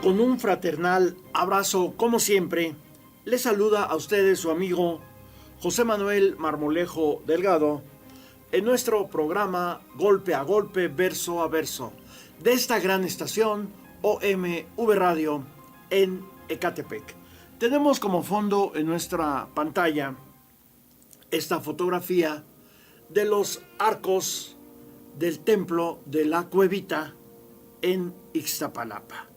Con un fraternal abrazo, como siempre, les saluda a ustedes su amigo José Manuel Marmolejo Delgado en nuestro programa Golpe a Golpe, Verso a Verso, de esta gran estación OMV Radio en Ecatepec. Tenemos como fondo en nuestra pantalla esta fotografía de los arcos del templo de la Cuevita en Ixtapalapa,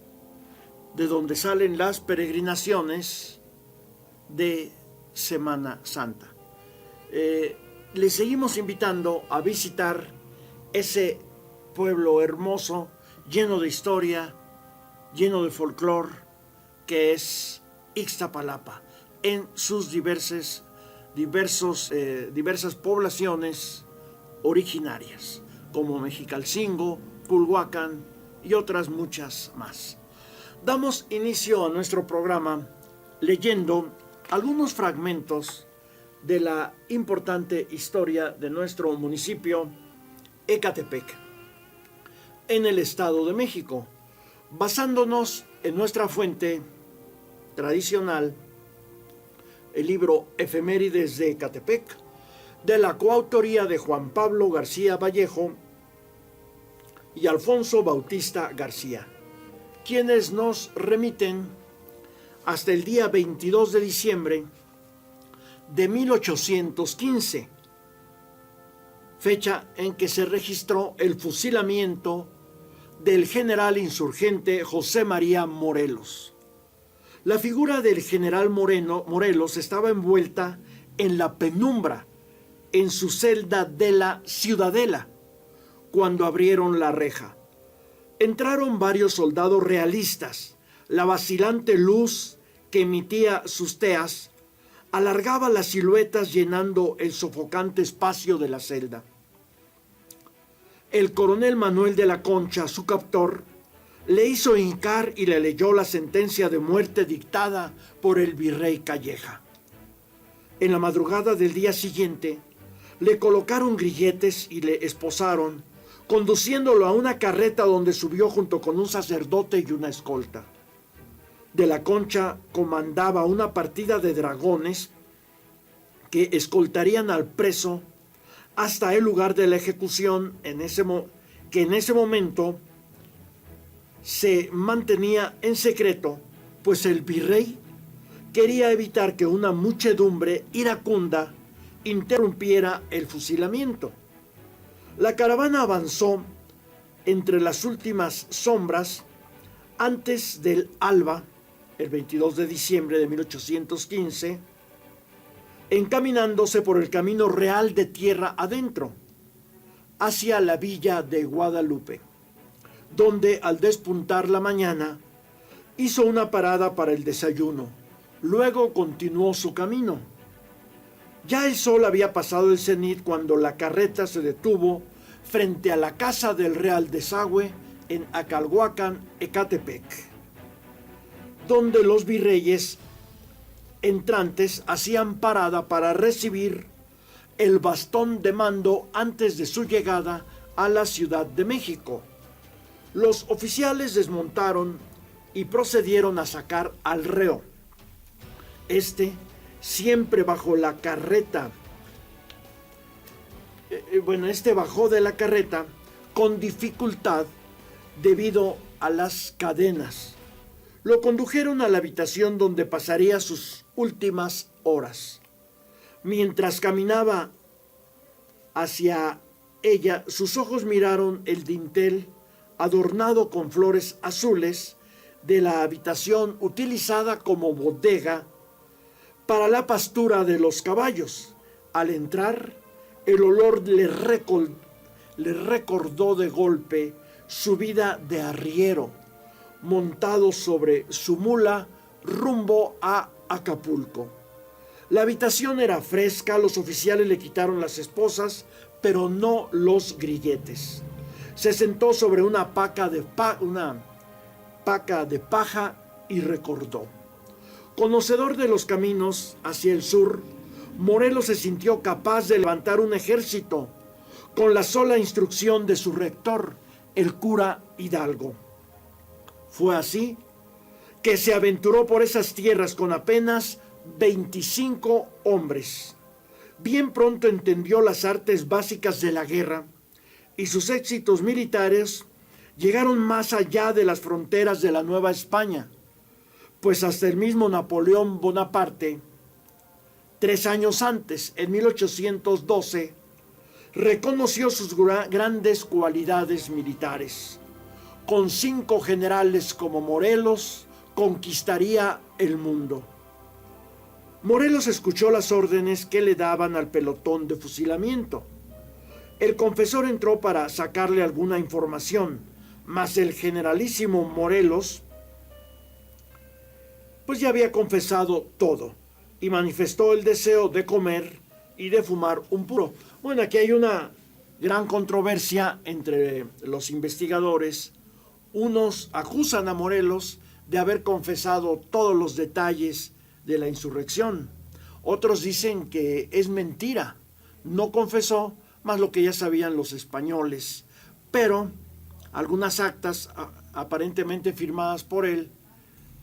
de donde salen las peregrinaciones de Semana Santa. Les seguimos invitando a visitar ese pueblo hermoso, lleno de historia, lleno de folclore, que es Ixtapalapa, en sus diversas poblaciones originarias, como Mexicalcingo, Culhuacán y otras muchas más. Damos inicio a nuestro programa leyendo algunos fragmentos de la importante historia de nuestro municipio Ecatepec, en el Estado de México, basándonos en nuestra fuente tradicional, el libro Efemérides de Ecatepec, de la coautoría de Juan Pablo García Vallejo y Alfonso Bautista García, quienes nos remiten hasta el día 22 de diciembre de 1815, fecha en que se registró el fusilamiento del general insurgente José María Morelos. La figura del general Morelos estaba envuelta en la penumbra en su celda de la Ciudadela cuando abrieron la reja. Entraron varios soldados realistas. La vacilante luz que emitía sus teas alargaba las siluetas llenando el sofocante espacio de la celda. El coronel Manuel de la Concha, su captor, le hizo hincar y le leyó la sentencia de muerte dictada por el virrey Calleja. En la madrugada del día siguiente, le colocaron grilletes y le esposaron, conduciéndolo a una carreta donde subió junto con un sacerdote y una escolta. De la Concha comandaba una partida de dragones que escoltarían al preso hasta el lugar de la ejecución, que en ese momento se mantenía en secreto, pues el virrey quería evitar que una muchedumbre iracunda interrumpiera el fusilamiento. La caravana avanzó entre las últimas sombras antes del alba, el 22 de diciembre de 1815, encaminándose por el camino real de tierra adentro, hacia la villa de Guadalupe, donde al despuntar la mañana hizo una parada para el desayuno. Luego continuó su camino. Ya el sol había pasado el cenit cuando la carreta se detuvo frente a la casa del Real Desagüe en Acalhuacan, Ecatepec, donde los virreyes entrantes hacían parada para recibir el bastón de mando antes de su llegada a la Ciudad de México. Los oficiales desmontaron y procedieron a sacar al reo. Siempre bajo la carreta. Bajó de la carreta con dificultad debido a las cadenas. Lo condujeron a la habitación donde pasaría sus últimas horas. Mientras caminaba hacia ella, sus ojos miraron el dintel adornado con flores azules de la habitación utilizada como bodega para la pastura de los caballos. Al entrar, el olor le recordó de golpe su vida de arriero, montado sobre su mula rumbo a Acapulco. La habitación era fresca, los oficiales le quitaron las esposas, pero no los grilletes. Se sentó sobre una paca de paja y recordó. Conocedor de los caminos hacia el sur, Morelos se sintió capaz de levantar un ejército con la sola instrucción de su rector, el cura Hidalgo. Fue así que se aventuró por esas tierras con apenas 25 hombres. Bien pronto entendió las artes básicas de la guerra y sus éxitos militares llegaron más allá de las fronteras de la Nueva España, pues hasta el mismo Napoleón Bonaparte, 3 años antes, en 1812, reconoció sus grandes cualidades militares. Con 5 generales como Morelos, conquistaría el mundo. Morelos escuchó las órdenes que le daban al pelotón de fusilamiento. El confesor entró para sacarle alguna información, mas el generalísimo Morelos pues ya había confesado todo y manifestó el deseo de comer y de fumar un puro. Bueno, aquí hay una gran controversia entre los investigadores. Unos acusan a Morelos de haber confesado todos los detalles de la insurrección. Otros dicen que es mentira, no confesó más lo que ya sabían los españoles, pero algunas actas aparentemente firmadas por él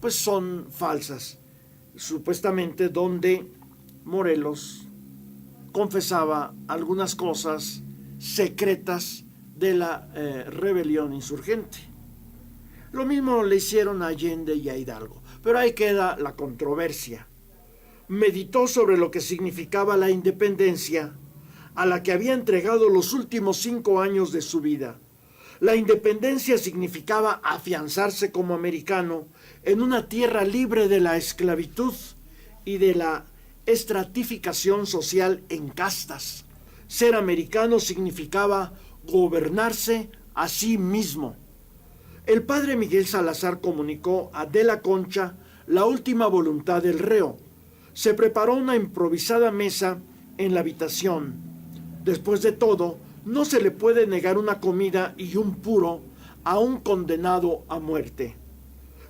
pues son falsas, supuestamente donde Morelos confesaba algunas cosas secretas de la rebelión insurgente. Lo mismo le hicieron a Allende y a Hidalgo, pero ahí queda la controversia. Meditó sobre lo que significaba la independencia a la que había entregado los últimos 5 años de su vida. La independencia significaba afianzarse como americano en una tierra libre de la esclavitud y de la estratificación social en castas. Ser americano significaba gobernarse a sí mismo. El padre Miguel Salazar comunicó a De la Concha la última voluntad del reo. Se preparó una improvisada mesa en la habitación. Después de todo, no se le puede negar una comida y un puro a un condenado a muerte.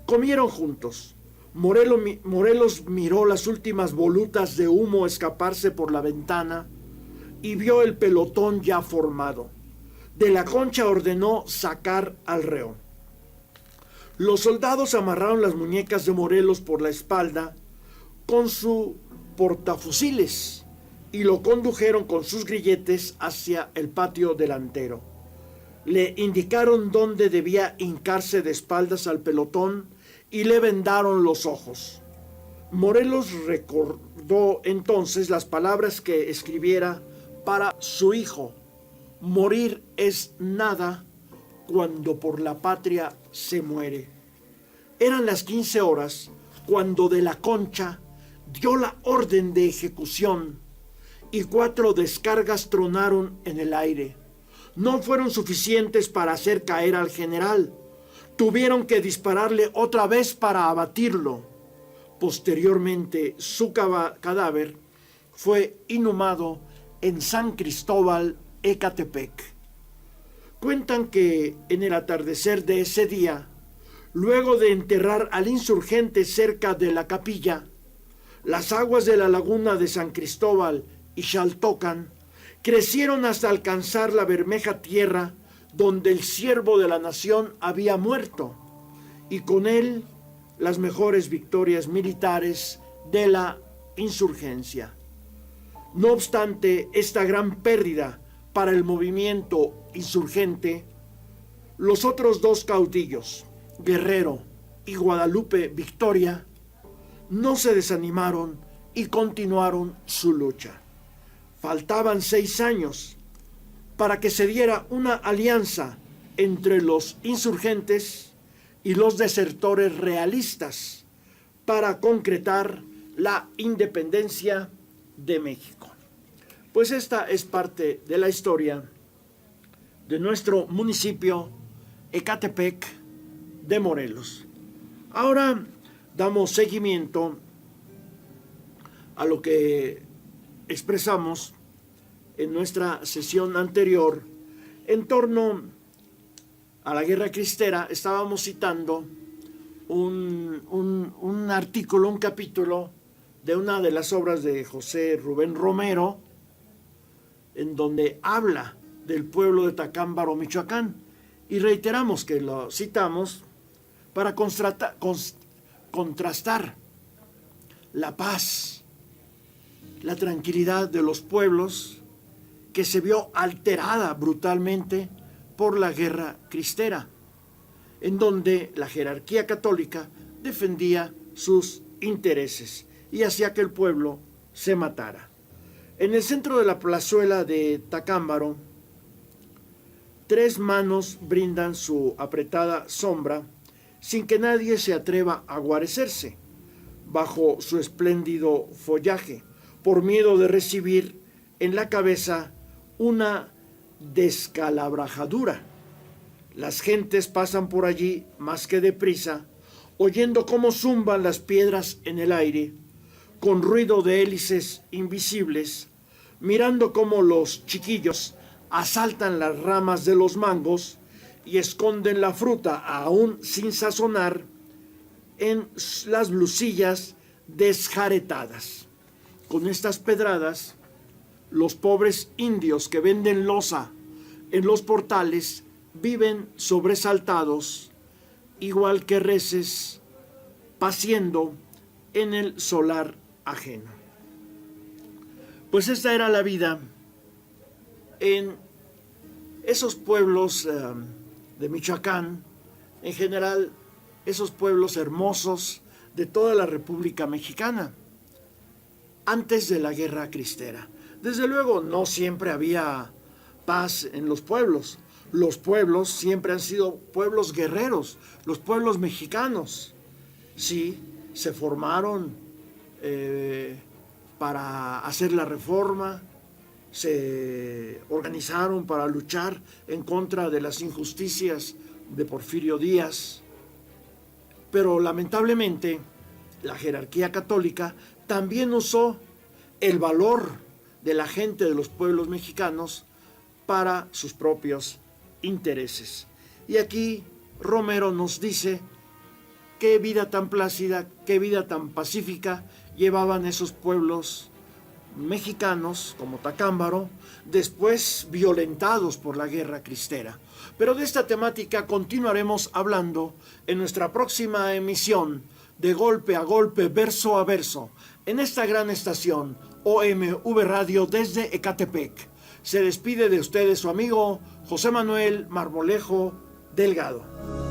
Comieron juntos. Morelos miró las últimas volutas de humo escaparse por la ventana y vio el pelotón ya formado. De la Concha ordenó sacar al reo. Los soldados amarraron las muñecas de Morelos por la espalda con su portafusiles y lo condujeron con sus grilletes hacia el patio delantero. Le indicaron dónde debía hincarse de espaldas al pelotón y le vendaron los ojos. Morelos recordó entonces las palabras que escribiera para su hijo: morir es nada cuando por la patria se muere. Eran las 15 horas cuando De la Concha dio la orden de ejecución y 4 descargas tronaron en el aire. No fueron suficientes para hacer caer al general. Tuvieron que dispararle otra vez para abatirlo. Posteriormente, su cadáver fue inhumado en San Cristóbal, Ecatepec. Cuentan que en el atardecer de ese día, luego de enterrar al insurgente cerca de la capilla, las aguas de la laguna de San Cristóbal y Xaltocan crecieron hasta alcanzar la bermeja tierra donde el siervo de la nación había muerto, y con él las mejores victorias militares de la insurgencia. No obstante esta gran pérdida para el movimiento insurgente, los otros 2 caudillos, Guerrero y Guadalupe Victoria, no se desanimaron y continuaron su lucha. Faltaban 6 años para que se diera una alianza entre los insurgentes y los desertores realistas para concretar la independencia de México. Pues esta es parte de la historia de nuestro municipio Ecatepec de Morelos. Ahora damos seguimiento a lo que expresamos en nuestra sesión anterior en torno a la Guerra Cristera. Estábamos citando un artículo, un capítulo de una de las obras de José Rubén Romero, en donde habla del pueblo de Tacámbaro, Michoacán, y reiteramos que lo citamos para contrastar la paz, la tranquilidad de los pueblos que se vio alterada brutalmente por la guerra cristera, en donde la jerarquía católica defendía sus intereses y hacía que el pueblo se matara. En el centro de la plazuela de Tacámbaro, 3 manos brindan su apretada sombra sin que nadie se atreva a guarecerse bajo su espléndido follaje, por miedo de recibir en la cabeza una descalabrajadura. Las gentes pasan por allí más que deprisa, oyendo cómo zumban las piedras en el aire, con ruido de hélices invisibles, mirando cómo los chiquillos asaltan las ramas de los mangos y esconden la fruta aún sin sazonar en las blusillas desjaretadas. Con estas pedradas, los pobres indios que venden loza en los portales viven sobresaltados, igual que reces paciendo en el solar ajeno. Pues esta era la vida en esos pueblos de Michoacán, en general esos pueblos hermosos de toda la República Mexicana, antes de la guerra cristera. Desde luego no siempre había paz en los pueblos. Los pueblos siempre han sido pueblos guerreros, los pueblos mexicanos. Sí, se formaron para hacer la reforma, se organizaron para luchar en contra de las injusticias de Porfirio Díaz. Pero lamentablemente la jerarquía católica también usó el valor de la gente de los pueblos mexicanos para sus propios intereses. Y aquí Romero nos dice qué vida tan plácida, qué vida tan pacífica llevaban esos pueblos mexicanos como Tacámbaro, después violentados por la guerra cristera. Pero de esta temática continuaremos hablando en nuestra próxima emisión de Golpe a Golpe, Verso a Verso, en esta gran estación OMV Radio desde Ecatepec. Se despide de ustedes su amigo José Manuel Marmolejo Delgado.